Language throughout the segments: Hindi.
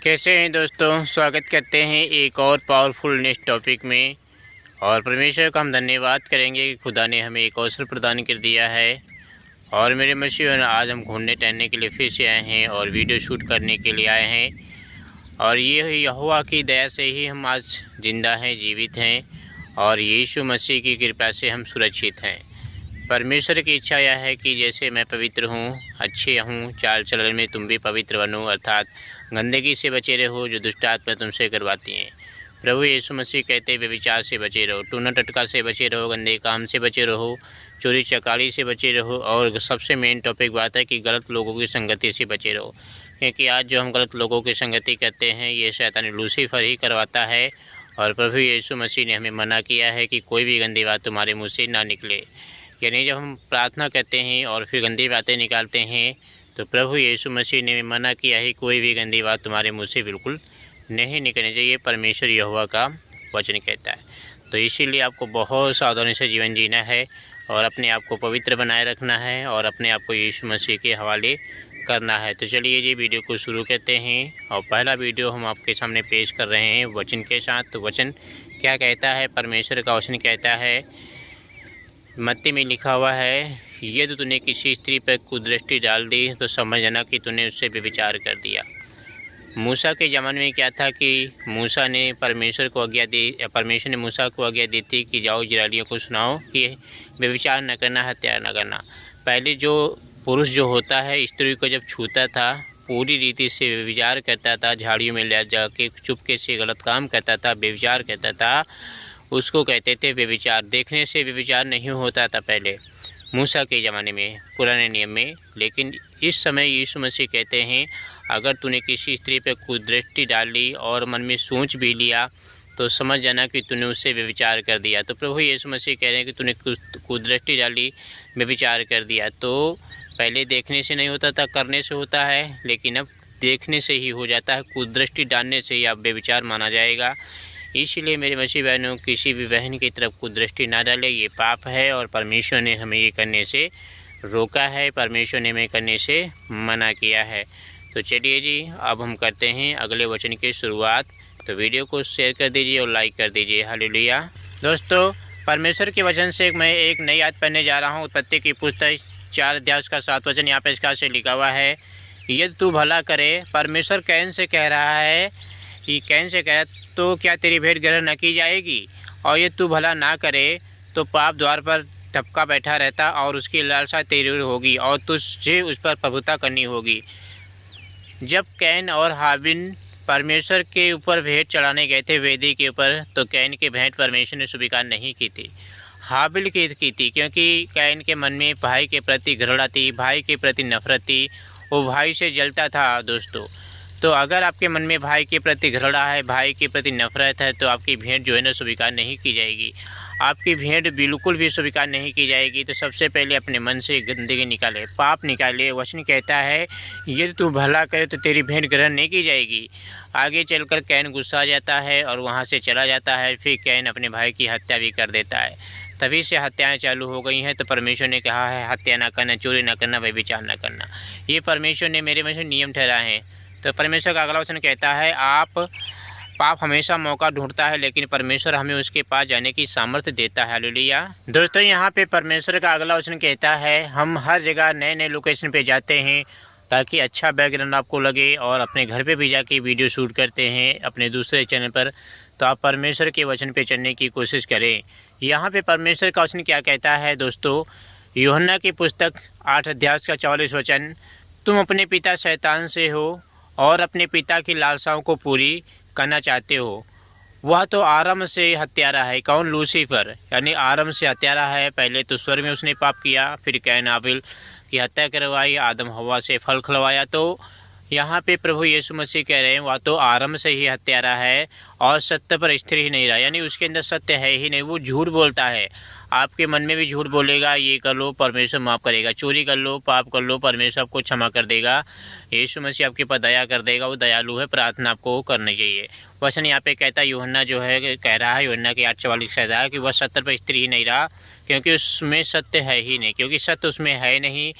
कैसे हैं दोस्तों। स्वागत करते हैं एक और पावरफुल नेक्स्ट टॉपिक में। और परमेश्वर का हम धन्यवाद करेंगे कि खुदा ने हमें एक अवसर प्रदान कर दिया है। और मेरे मसीह आज हम घूमने टहलने के लिए फिर से आए हैं और वीडियो शूट करने के लिए आए हैं। और ये यहोवा की दया से ही हम आज ज़िंदा हैं, जीवित हैं, और यीशु मसीह की कृपा से हम सुरक्षित हैं। परमेश्वर की इच्छा यह है कि जैसे मैं पवित्र हूँ, अच्छे हूँ, चाल चलन में तुम भी पवित्र बनो, अर्थात गंदगी से बचे रहो जो दुष्ट आत्मा तुमसे करवाती हैं। प्रभु यीशु मसीह कहते व्यभिचार से बचे रहो, टूना टटका से बचे रहो, गंदे काम से बचे रहो, चोरी चकारी से बचे रहो, और सबसे मेन टॉपिक बात है कि गलत लोगों की संगति से बचे रहो। क्योंकि आज जो हम गलत लोगों की संगति करते हैं ये शैतान लूसीफर ही करवाता है। और प्रभु यीशु मसीह ने हमें मना किया है कि कोई भी गंदी बात तुम्हारे मुँह से ना निकले। यानी जब हम प्रार्थना करते हैं और फिर गंदी बातें निकालते हैं तो प्रभु यीशु मसीह ने मना किया है कोई भी गंदी बात तुम्हारे मुँह से बिल्कुल नहीं निकलनी चाहिए। परमेश्वर यहोवा का वचन कहता है। तो इसीलिए आपको बहुत सावधानी से जीवन जीना है और अपने आप को पवित्र बनाए रखना है और अपने आप को यीशु मसीह के हवाले करना है। तो चलिए जी वीडियो को शुरू करते हैं। और पहला वीडियो हम आपके सामने पेश कर रहे हैं वचन के साथ। तो वचन क्या कहता है? परमेश्वर का वचन कहता है, मत्ती में लिखा हुआ है, यदि तूने किसी स्त्री पर कुदृष्टि डाल दी तो समझना कि तूने उससे व्यभिचार कर दिया। मूसा के ज़माने में क्या था कि मूसा ने परमेश्वर ने मूसा को आज्ञा दी थी कि जाओ इजराइलियों को सुनाओ कि व्यभिचार न करना, हत्या न करना। पहले जो पुरुष जो होता है स्त्री को जब छूता था, पूरी रीति से व्यभिचार करता था, झाड़ियों में ले जाके चुपके से गलत काम करता था, व्यभिचार करता था, उसको कहते थे व्यभिचार। देखने से व्यभिचार नहीं होता था पहले मूसा के ज़माने में, पुराने नियम में। लेकिन इस समय यीशु मसीह कहते हैं अगर तूने किसी स्त्री पर कुदृष्टि डाली और मन में सोच भी लिया तो समझ जाना कि तूने उससे व्यभिचार कर दिया। तो प्रभु यीशु मसीह कह रहे हैं कि तूने कुदृष्टि डाली, व्यभिचार कर दिया। तो पहले देखने से नहीं होता था, करने से होता है, लेकिन अब देखने से ही हो जाता है। कुदृष्टि डालने से ही आप व्यभिचार माना जाएगा। इसलिए मेरे मसीह बहनों, किसी भी बहन की तरफ कुदृष्टि ना डाले, ये पाप है और परमेश्वर ने हमें ये करने से रोका है, परमेश्वर ने हमें करने से मना किया है। तो चलिए जी अब हम करते हैं अगले वचन की शुरुआत। तो वीडियो को शेयर कर दीजिए और लाइक कर दीजिए। हालेलुया। दोस्तों, परमेश्वर के वचन से मैं एक नई आयत पढ़ने जा रहा हूँ। उत्पत्ति की पुस्तक 4 अध्याय उसका 7 वचन यहाँ पे इसका से लिखा हुआ है, यदि तू भला करे। परमेश्वर कैन से कह रहा है कि कैन से कह तो क्या तेरी भेंट ग्रहण न की जाएगी? और ये तू भला ना करे तो पाप द्वार पर टपका बैठा रहता और उसकी लालसा तेरी होगी और तुझे उस पर प्रभुता करनी होगी। जब कैन और हाबिल परमेश्वर के ऊपर भेंट चढ़ाने गए थे वेदी के ऊपर, तो कैन की भेंट परमेश्वर ने स्वीकार नहीं की थी, हाबिल की थी। क्योंकि कैन के मन में भाई के प्रति घृणा थी, भाई के प्रति नफरत थी, वो भाई से जलता था। दोस्तों, तो अगर आपके मन में भाई के प्रति घृणा है, भाई के प्रति नफरत है, तो आपकी भेंट जो है ना स्वीकार नहीं की जाएगी। आपकी भेंट बिल्कुल भी स्वीकार नहीं की जाएगी। तो सबसे पहले अपने मन से गंदगी निकाले, पाप निकाले। वचन कहता है यदि तू भला करे तो तेरी भेंट ग्रहण नहीं की जाएगी। आगे चलकर कैन गुस्सा आ जाता है और वहाँ से चला जाता है। फिर कैन अपने भाई की हत्या भी कर देता है। तभी से हत्याएं चालू हो गई हैं। तो परमेश्वर ने कहा है हत्या ना करना, चोरी ना करना, व्यभिचार ना करना। ये परमेश्वर ने मेरे में से नियम ठहराए हैं। तो परमेश्वर का अगला वचन कहता है पाप हमेशा मौका ढूंढता है, लेकिन परमेश्वर हमें उसके पास जाने की सामर्थ्य देता है। हालेलुया। दोस्तों, यहाँ पे परमेश्वर का अगला वचन कहता है हम हर जगह नए नए लोकेशन पे जाते हैं ताकि अच्छा बैकग्राउंड आपको लगे, और अपने घर पे भी जाके वीडियो शूट करते हैं अपने दूसरे चैनल पर। तो आप परमेश्वर के वचन पे चलने की कोशिश करें। यहाँ पे परमेश्वर का वचन क्या कहता है दोस्तों? यूहन्ना की पुस्तक 8 अध्याय का 44 वचन, तुम अपने पिता शैतान से हो और अपने पिता की लालसाओं को पूरी करना चाहते हो। वह तो आरंभ से हत्यारा है। कौन? लूसीफर, यानी आरंभ से हत्यारा है। पहले तो स्वर्ग में उसने पाप किया, फिर कैन हाबिल की हत्या करवाई, आदम हवा से फल खिलवाया। तो यहाँ पे प्रभु यीशु मसीह कह रहे हैं वह तो आरंभ से ही हत्यारा है और सत्य पर स्थिर ही नहीं रहा, यानी उसके अंदर सत्य है ही नहीं, वो झूठ बोलता है। आपके मन में भी झूठ बोलेगा, ये कर लो परमेश्वर माफ़ करेगा, चोरी कर लो, पाप कर लो, परमेश्वर आपको क्षमा कर देगा, यीशु मसीह आपके पर दया कर देगा, वो दयालु है। प्रार्थना आपको करनी चाहिए। वचन यहाँ पे कहता है, यूहन्ना जो है कह रहा है, यूहन्ना के 8:44 कहता है कि वह सत्य पर स्थिर ही नहीं रहा, क्योंकि उसमें सत्य है ही नहीं, क्योंकि सत्य उसमें है नहीं।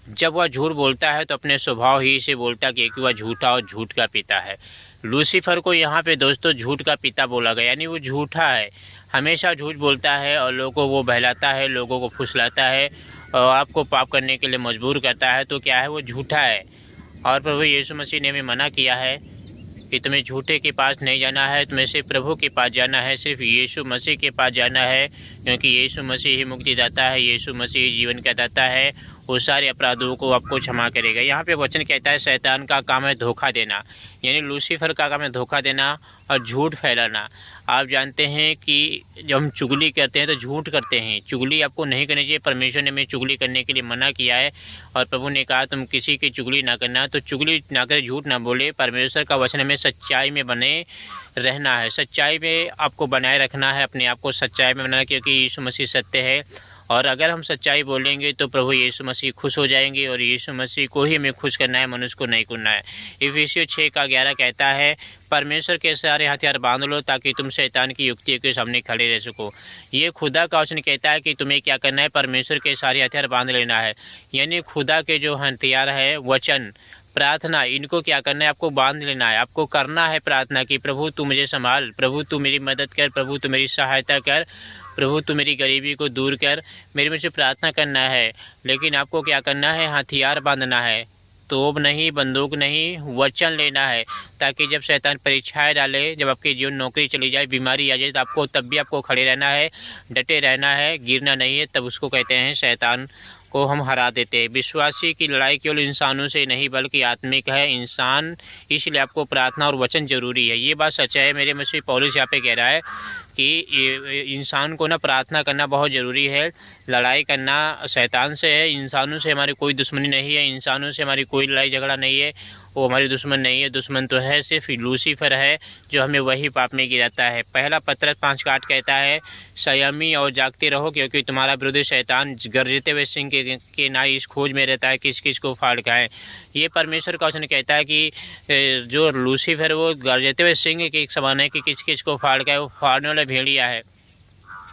जब वह झूठ बोलता है तो अपने स्वभाव ही से बोलता है, क्योंकि वह झूठा और झूठ का पिता है। लूसीफर को यहाँ पे दोस्तों झूठ का पिता बोला गया, यानी वो झूठा है, हमेशा झूठ बोलता है और लोगों को वो बहलाता है, लोगों को फुसलाता है और आपको पाप करने के लिए मजबूर करता है। तो क्या है, वो झूठा है। और प्रभु यीशु मसीह ने हमें मना किया है कि तुम्हें झूठे के पास नहीं जाना है, तुम्हें सिर्फ प्रभु के पास जाना है, सिर्फ यीशु मसीह के पास जाना है, क्योंकि यीशु मसीह ही मुक्तिदाता है, यीशु मसीह ही जीवन का दाता है। वो सारे अपराधों को आपको क्षमा करेगा। यहाँ पे वचन कहता है शैतान का काम है धोखा देना, यानी लूसीफर का काम है धोखा देना और झूठ फैलाना। आप जानते हैं कि जब हम चुगली करते हैं तो झूठ करते हैं। चुगली आपको नहीं करनी चाहिए। परमेश्वर ने हमें चुगली करने के लिए मना किया है और प्रभु ने कहा तुम किसी की चुगली ना करना। तो चुगली ना कर, झूठ ना बोले। परमेश्वर का वचन हमें सच्चाई में बने रहना है, सच्चाई में आपको बनाए रखना है, अपने आप को सच्चाई में बनाना, क्योंकि यीशु मसीह सत्य है। और अगर हम सच्चाई बोलेंगे तो प्रभु यीशु मसीह खुश हो जाएंगे और यीशु मसीह को ही हमें खुश करना है, मनुष्य को नहीं करना है। इफिसियों 6:11 कहता है परमेश्वर के सारे हथियार बांध लो ताकि तुम शैतान की युक्तियों के सामने खड़े रह सको। ये खुदा का वचन कहता है कि तुम्हें क्या करना है, परमेश्वर के सारे हथियार बांध लेना है। यानी खुदा के जो हथियार है, वचन, प्रार्थना, इनको क्या करना है, आपको बांध लेना है। आपको करना है प्रार्थना कि प्रभु तू मुझे संभाल, प्रभु तू मेरी मदद कर, प्रभु तू मेरी सहायता कर, प्रभु तू मेरी गरीबी को दूर कर। मेरे मुझे प्रार्थना करना है, लेकिन आपको क्या करना है, हथियार बांधना है। तोप नहीं, बंदूक नहीं, वचन लेना है, ताकि जब शैतान परीक्षाएं डाले, जब आपकी जीवन नौकरी चली जाए, बीमारी आ जाए, तो आपको तब भी आपको खड़े रहना है, डटे रहना है, गिरना नहीं है। तब उसको कहते हैं शैतान को हम हरा देते हैं। विश्वासी की लड़ाई केवल इंसानों से नहीं बल्कि आत्मिक है, इंसान, इसलिए आपको प्रार्थना और वचन जरूरी है। ये बात सच है। मेरे मसीह पौलुस यहाँ पे कह रहा है कि इंसान को ना प्रार्थना करना बहुत ज़रूरी है। लड़ाई करना शैतान से है, इंसानों से हमारी कोई दुश्मनी नहीं है, इंसानों से हमारी कोई लड़ाई झगड़ा नहीं है, वो हमारी दुश्मन नहीं है। दुश्मन तो है सिर्फ लूसीफर है, जो हमें वही पाप में गिराता है। पहला पत्रस 5:8 कहता है संयमी और जागते रहो, क्योंकि तुम्हारा विरोधी शैतान गरजते हुए सिंह के नाई इस खोज में रहता है किस किस को फाड़ खाए। ये परमेश्वर का वचन कहता है कि जो लूसीफर वो गरजते हुए सिंह के एक समान है कि किस किस को फाड़ खाए, वो फाड़ने वाला भेड़िया है।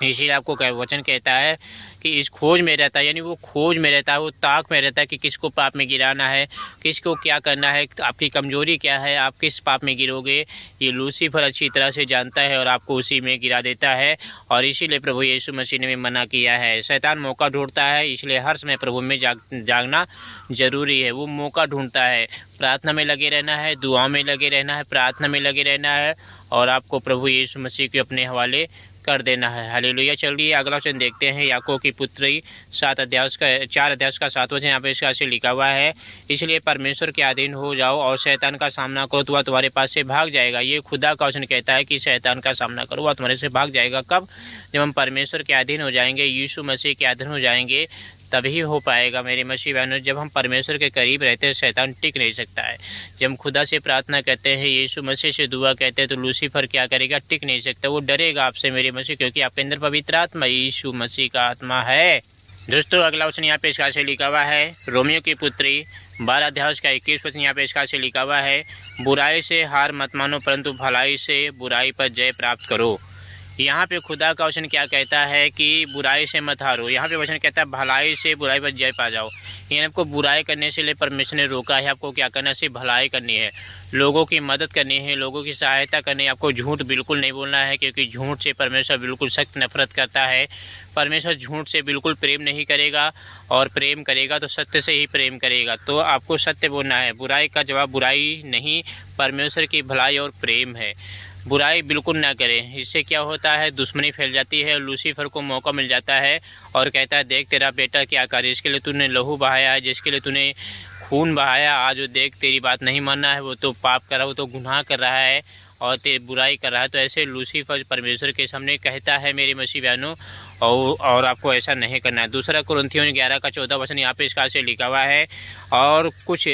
इसीलिए आपको वचन कहता है कि इस खोज में रहता है, यानी वो खोज में रहता है, वो ताक में रहता है कि किसको पाप में गिराना है, किसको क्या करना है, आपकी कमजोरी क्या है, आप किस पाप में गिरोगे। ये लूसीफर अच्छी तरह से जानता है और आपको उसी में गिरा देता है। और इसीलिए प्रभु यीशु मसीह ने मना किया है। शैतान मौका ढूंढता है, इसलिए हर समय प्रभु में जागना जरूरी है। वो मौका ढूंढता है, प्रार्थना में लगे रहना है, दुआ में लगे रहना है, प्रार्थना में लगे रहना है और आपको प्रभु यीशु मसीह के अपने हवाले कर देना है। हालेलुया। चलिए अगला वचन देखते हैं। याकूब की पुत्री 4 अध्याय का 7 वचन यहाँ पे इसका ऐसे लिखा हुआ है, इसलिए परमेश्वर के अधीन हो जाओ और शैतान का सामना करो तो वह तुम्हारे पास से भाग जाएगा। ये खुदा का वचन कहता है कि शैतान का सामना करो, वह तुम्हारे से भाग जाएगा। कब? जब हम परमेश्वर के अधीन हो जाएंगे, यीशु मसीह के अधीन हो जाएंगे, तभी हो पाएगा मेरे मसीह बहनों। जब हम परमेश्वर के करीब रहते हैं शैतान टिक नहीं सकता है। जब हम खुदा से प्रार्थना करते हैं, यीशु मसीह से दुआ कहते हैं, तो लूसीफर क्या करेगा? टिक नहीं सकता, वो डरेगा आपसे मेरे मसीह, क्योंकि आपके अंदर पवित्र आत्मा यीशु मसीह का आत्मा है। दोस्तों अगला वचन यहाँ पे इसका से लिखा हुआ है, रोमियो की पुत्री 12 अध्याय का 21 वचन यहाँ पे इसका से लिखा हुआ है, बुराई से हार मत मानो परंतु भलाई से बुराई पर जय प्राप्त करो। यहाँ पे खुदा का वचन क्या कहता है कि बुराई से मत हारो। यहाँ पे वचन कहता है भलाई से बुराई पर जय पा जाओ। यानी आपको बुराई करने से लिए परमेश्वर ने रोका है। आपको क्या करना है? सिर्फ भलाई करनी है, लोगों की मदद करनी है, लोगों की सहायता करनी है। आपको झूठ बिल्कुल नहीं बोलना है, क्योंकि झूठ से परमेश्वर बिल्कुल सख्त नफरत करता है। परमेश्वर झूठ से बिल्कुल प्रेम नहीं करेगा, और प्रेम करेगा तो सत्य से ही प्रेम करेगा। तो आपको सत्य बोलना है। बुराई का जवाब बुराई नहीं, परमेश्वर की भलाई और प्रेम है। बुराई बिल्कुल ना करें। इससे क्या होता है? दुश्मनी फैल जाती है। लूसीफर को मौका मिल जाता है और कहता है देख तेरा बेटा क्या करे, इसके लिए तूने लहू बहाया है, जिसके लिए तूने खून बहाया, आज वो देख तेरी बात नहीं मानना है, वो तो पाप कर रहा है, वो तो गुनाह कर रहा है और तेरी बुराई कर रहा है। तो ऐसे लूसीफर परमेश्वर के सामने कहता है मेरे मसीह बहनों, और आपको ऐसा नहीं करना है। दूसरा कुरिन्थियों 11 का 14 वचन यहाँ पे इसका से लिखा हुआ है, और कुछ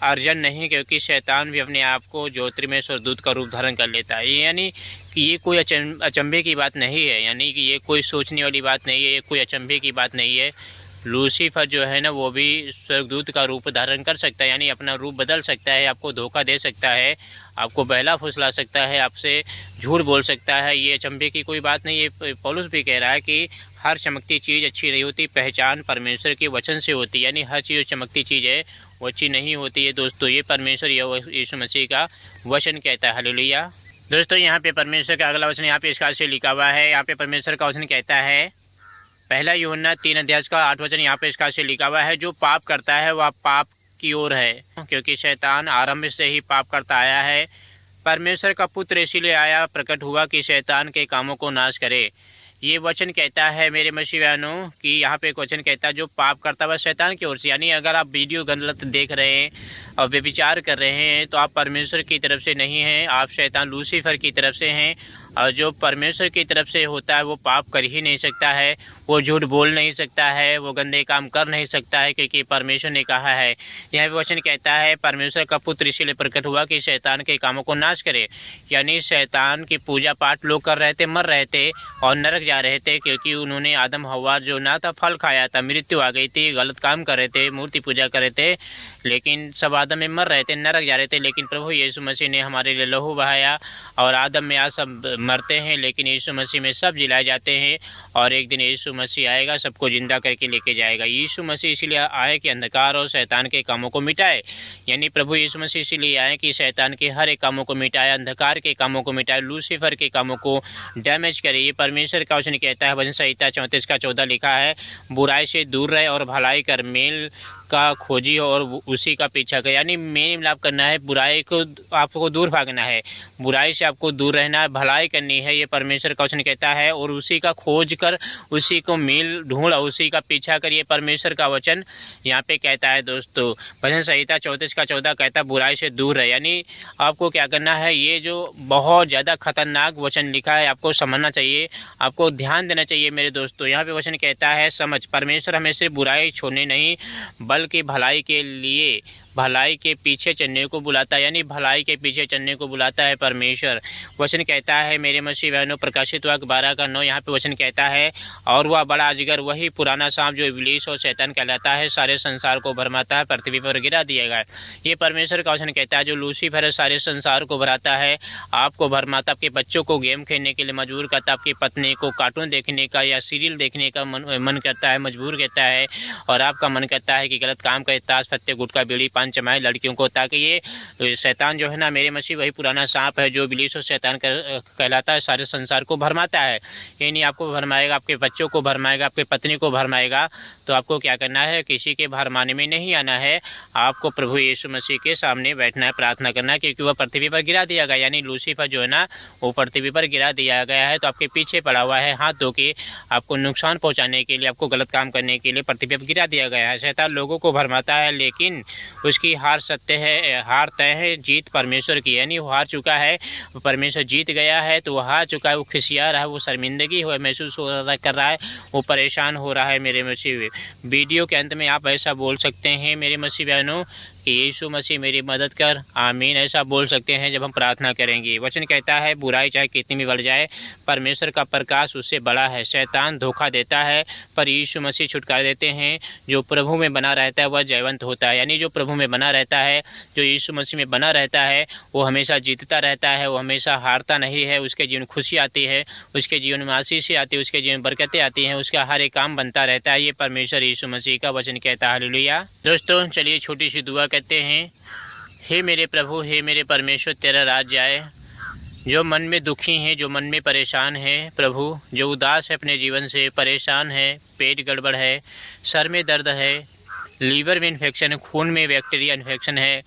अर्जन नहीं, क्योंकि शैतान भी अपने आप को ज्योतिर्मय स्वर्गदूत का रूप धारण कर लेता है। यानी कि ये कोई अचंभे की बात नहीं है, यानी कि ये कोई सोचने वाली बात नहीं है, ये कोई अचंभे की बात नहीं है। लूसीफर जो है ना, वो भी स्वर्गदूत का रूप धारण कर सकता है, यानी अपना रूप बदल सकता है, आपको धोखा दे सकता है, आपको बहला फुसला सकता है, आपसे झूठ बोल सकता है। ये अचंभे की कोई बात नहीं है। पौलुस भी कह रहा है कि हर चमकती चीज़ अच्छी नहीं होती, पहचान परमेश्वर के वचन से होती है। यानी हर चीज़ जो चमकती चीज़ है वो अच्छी नहीं होती है दोस्तों। ये परमेश्वर यीशु मसीह का वचन कहता है। हालेलुया। दोस्तों यहाँ पे परमेश्वर का अगला वचन यहाँ पे इस काल से लिखा हुआ है। यहाँ पे परमेश्वर का वचन कहता है, पहला यूहन्ना 3 का 8 वचन यहाँ पे इस काल से लिखा हुआ है, जो पाप करता है वह पाप की ओर है, क्योंकि शैतान आरंभ से ही पाप करता आया है। परमेश्वर का पुत्र इसीलिए आया, प्रकट हुआ कि शैतान के कामों को नाश करे। ये वचन कहता है मेरे मसीह बहनों कि यहाँ पे एक वचन कहता है, जो पाप करता है वह शैतान की ओर से। यानी अगर आप वीडियो गलत देख रहे हैं और व्यभिचार कर रहे हैं तो आप परमेश्वर की तरफ से नहीं हैं, आप शैतान लूसीफर की तरफ से हैं। और जो परमेश्वर की तरफ से होता है वो पाप कर ही नहीं सकता है, वो झूठ बोल नहीं सकता है, वो गंदे काम कर नहीं सकता है, क्योंकि परमेश्वर ने कहा है। यह वचन कहता है परमेश्वर का पुत्र इसीलिए प्रकट हुआ कि शैतान के कामों को नाश करे। यानी शैतान की पूजा पाठ लोग कर रहे थे, मर रहे थे और नरक जा रहे थे, क्योंकि उन्होंने आदम हव्वा जो ना था फल खाया था, मृत्यु आ गई थी, गलत काम कर रहे थे, मूर्ति पूजा कर रहे थे, लेकिन सब आदम में मर रहे थे, नरक जा रहे थे। लेकिन प्रभु यीशु मसीह ने हमारे लिए लहू बहाया और आदम में आज सब मरते हैं, लेकिन यीशु मसीह में सब जिलाए जाते हैं। और एक दिन यीशु मसीह आएगा, सबको जिंदा करके लेके जाएगा। यीशु मसीह इसलिए आए कि अंधकार और शैतान के कामों को मिटाए। यानी प्रभु यीशु मसीह इसलिए आए कि शैतान के हर एक कामों को मिटाए, अंधकार के कामों को मिटाए, लूसीफर के कामों को डैमेज करे। ये परमेश्वर का वचन कहता है। भजन संहिता 34 का 14 लिखा है, बुराई से दूर रहे और भलाई कर मेल का खोजी और उसी का पीछा कर। यानी मेल मिलाप करना है, बुराई को आपको दूर भागना है, बुराई से आपको दूर रहना है, भलाई करनी है। ये परमेश्वर का वचन कहता है। और उसी का खोज कर, उसी को मेल ढूंढ और उसी का पीछा कर, ये परमेश्वर का वचन यहाँ पे कहता है दोस्तों। भजन संहिता 34 का 14 कहता है बुराई से दूर रहे। यानी आपको क्या करना है, ये जो बहुत ज़्यादा खतरनाक वचन लिखा है आपको समझना चाहिए, आपको ध्यान देना चाहिए मेरे दोस्तों। यहाँ पे वचन कहता है समझ, परमेश्वर हमें से बुराई छोड़ने नहीं बल्कि भलाई के लिए, भलाई के पीछे चलने को बुलाता है। यानी भलाई के पीछे चलने को बुलाता है परमेश्वर। वचन कहता है मेरे मसीह बहनों, प्रकाशित वाक्य 12 का 9 यहाँ पे वचन कहता है, और वह बड़ा अजगर, वही पुराना सांप जो इब्लीस और शैतान कहलाता है, सारे संसार को भरमाता है, पृथ्वी पर गिरा दिया गया। ये परमेश्वर का वचन कहता है। जो लूसीफर है सारे संसार को भराता है, आपको भरमाता, आपके बच्चों को गेम खेलने के लिए मजबूर करता, आपकी पत्नी को कार्टून देखने का या सीरियल देखने का मन करता है, मजबूर करता है, और आपका मन करता है कि गलत काम करे, ताश पत्ते गुटखा बीड़ी पान चमाए लड़कियों को, ताकि ये शैतान जो है ना मेरे मसीह वही पुराना सांप है जो इब्लीस और शैतान कहलाता है, सारे संसार को भरमाता है। ये नहीं आपको भरमाएगा, आपके बच्चों को भरमाएगा, आपके पत्नी को भरमाएगा। तो आपको क्या करना है, किसी के भरमाने में नहीं आना है, आपको प्रभु यीशु मसीह के सामने बैठना है, प्रार्थना करना है, क्योंकि वह पृथ्वी पर गिरा दिया गया। यानी लूसीफर जो है ना वो पृथ्वी पर गिरा दिया गया है, तो आपके पीछे पड़ा हुआ है, हाथ धो के आपको नुकसान पहुँचाने के लिए, आपको गलत काम करने के लिए पृथ्वी पर गिरा दिया गया है। शैतान लोगों को भरमाता है, लेकिन उसकी हार सत्य है, हार तय है, जीत परमेश्वर की। यानी वो हार चुका है, परमेश्वर जीत गया है, तो वो हार चुका है, वो खिसिया रहा है, वो शर्मिंदगी महसूस कर रहा है, वो परेशान हो रहा है। मेरे मसीह वीडियो के अंत में आप ऐसा बोल सकते हैं मेरे मसीह बहनों कि यीशु मसीह मेरी मदद कर, आमीन, ऐसा बोल सकते हैं जब हम प्रार्थना करेंगे। वचन कहता है बुराई चाहे कितनी भी बढ़ जाए, परमेश्वर का प्रकाश उससे बड़ा है। शैतान धोखा देता है पर यीशु मसीह छुटकारा देते हैं। जो प्रभु में बना रहता है वह जयवंत होता है। यानी जो प्रभु में बना रहता है, जो यीशु मसीह में बना रहता है, वो हमेशा जीतता रहता है, वो हमेशा हारता नहीं है। उसके जीवन खुशी आती है, उसके जीवन में आशीष आती है, उसके जीवन बरकतें आती हैं, उसका हर एक काम बनता रहता है। ये परमेश्वर यीशु मसीह का वचन कहता है। हालेलुया। दोस्तों चलिए छोटी सी दुआ कहते हैं। हे मेरे प्रभु, हे मेरे परमेश्वर, तेरा राज आए। जो मन में दुखी हैं, जो मन में परेशान है प्रभु, जो उदास है अपने जीवन से, परेशान है, पेट गड़बड़ है, सर में दर्द है, लीवर में इन्फेक्शन है, खून में बैक्टीरिया इन्फेक्शन है,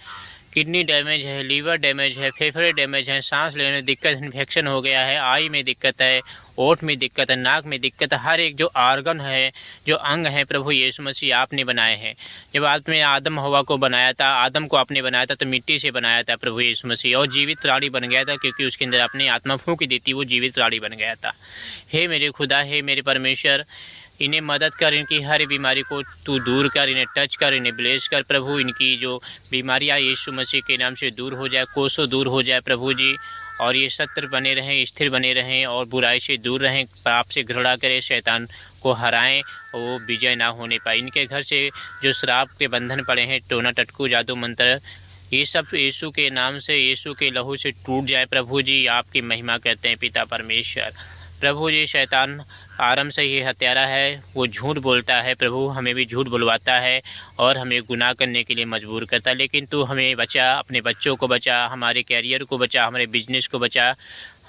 किडनी डैमेज है, लीवर डैमेज है, फेफड़े डैमेज है, सांस लेने में दिक्कत, इन्फेक्शन हो गया है, आई में दिक्कत है, ओठ में दिक्कत है, नाक में दिक्कत है, हर एक जो आर्गन है, जो अंग है प्रभु यीशु मसीह आपने बनाए हैं। जब आपने आदम हवा को बनाया था, आदम को आपने बनाया था तो मिट्टी से बनाया था प्रभु यीशु मसीह, और जीवित प्राणी बन गया था, क्योंकि उसके अंदर अपनी आत्मा फूंक दी थी, वो जीवित प्राणी बन गया था। हे मेरे खुदा, हे मेरे परमेश्वर, इन्हें मदद कर, इनकी हर बीमारी को तू दूर कर, इन्हें टच कर, इन्हें ब्लेस कर प्रभु। इनकी जो बीमारियां यीशु मसीह के नाम से दूर हो जाए, कोसों दूर हो जाए प्रभु जी, और ये सत्र बने रहें, स्थिर बने रहें, और बुराई से दूर रहें, पाप से घृणा करें, शैतान को हराएं और वो विजय ना होने पाए। इनके घर से जो श्राप के बंधन पड़े हैं, टोना टटकू जादू मंत्र, ये सब यीशु के नाम से, यीशु के लहू से टूट जाए प्रभु जी। आपकी महिमा करते हैं पिता परमेश्वर। प्रभु जी शैतान आरंभ से ही हत्यारा है, वो झूठ बोलता है प्रभु, हमें भी झूठ बुलवाता है और हमें गुनाह करने के लिए मजबूर करता है। लेकिन तू हमें बचा, अपने बच्चों को बचा, हमारे कैरियर को बचा, हमारे बिजनेस को बचा,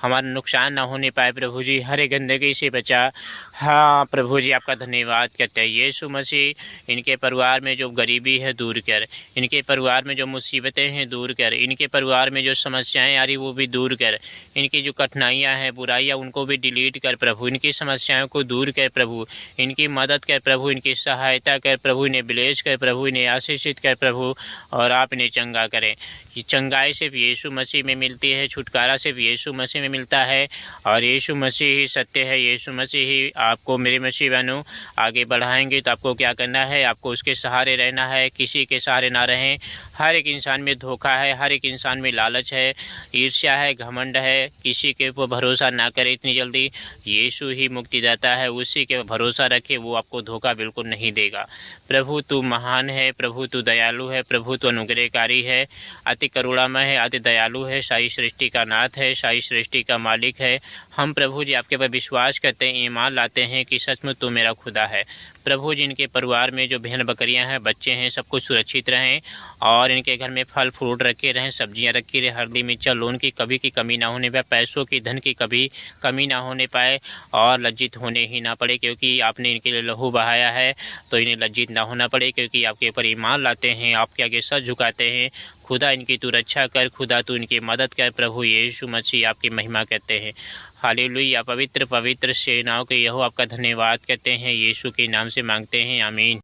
हमारा नुकसान ना होने पाए प्रभु जी, हर एक गंदगी से बचा। हाँ प्रभु जी, आपका धन्यवाद करते हैं। यीशु मसीह इनके परिवार में जो गरीबी है दूर कर, इनके परिवार में जो मुसीबतें हैं दूर कर, इनके परिवार में जो समस्याएं आ रही वो भी दूर कर, इनकी जो कठिनाइयां हैं, बुराइयां, उनको भी डिलीट कर प्रभु, इनकी समस्याओं को दूर कर प्रभु, इनकी मदद कर प्रभु, इनकी सहायता कर प्रभु, इन्हें ब्लेस कर प्रभु, इन्हें आशीषित कर प्रभु, और आप इन्हें चंगा करें। ये चंगाई सिर्फ यीशु मसीह में मिलती है, छुटकारा सिर्फ यीशु मसीह में मिलता है, और यीशु मसीह ही सत्य है। यीशु मसीह ही आपको मेरे मसीह बहनों आगे बढ़ाएंगे। तो आपको क्या करना है, आपको उसके सहारे रहना है, किसी के सहारे ना रहें। हर एक इंसान में धोखा है, हर एक इंसान में लालच है, ईर्ष्या है, घमंड है, किसी के ऊपर भरोसा ना करें इतनी जल्दी। यीशु ही मुक्तिदाता है, उसी के भरोसा रखे, वो आपको धोखा बिल्कुल नहीं देगा। प्रभु तू महान है, प्रभु तू दयालु है, प्रभु तू अनुग्रहकारी है, अति करुणामय है, अति दयालु है, सारी सृष्टि का नाथ है, सारी सृष्टि का मालिक है। हम प्रभु जी आपके पर विश्वास करते हैं, ईमान लाते हैं कि सचमुच तू मेरा खुदा है। प्रभु जी इनके परिवार में जो भेड़ बकरियां हैं, बच्चे हैं, सब कुछ सुरक्षित रहें, और इनके घर में फल फ्रूट रखे रहें, सब्जियां रखी रहें, हल्दी मिर्चा लून की कभी की कमी ना होने पाए, पैसों की धन की कभी कमी ना होने पाए, और लज्जित होने ही ना पड़े, क्योंकि आपने इनके लिए लहू बहाया है। तो इन्हें लज्जित ना होना पड़े, क्योंकि आपके ऊपर ईमान लाते हैं, आपके आगे सर झुकाते हैं। खुदा इनकी तू रक्षा कर, खुदा तू इनकी मदद कर प्रभु। यीशु मसीह आपकी महिमा करते हैं। हालेलुया। पवित्र पवित्र सेनाओं के यहोवा आपका धन्यवाद करते हैं, यीशु के नाम से मांगते हैं, आमीन।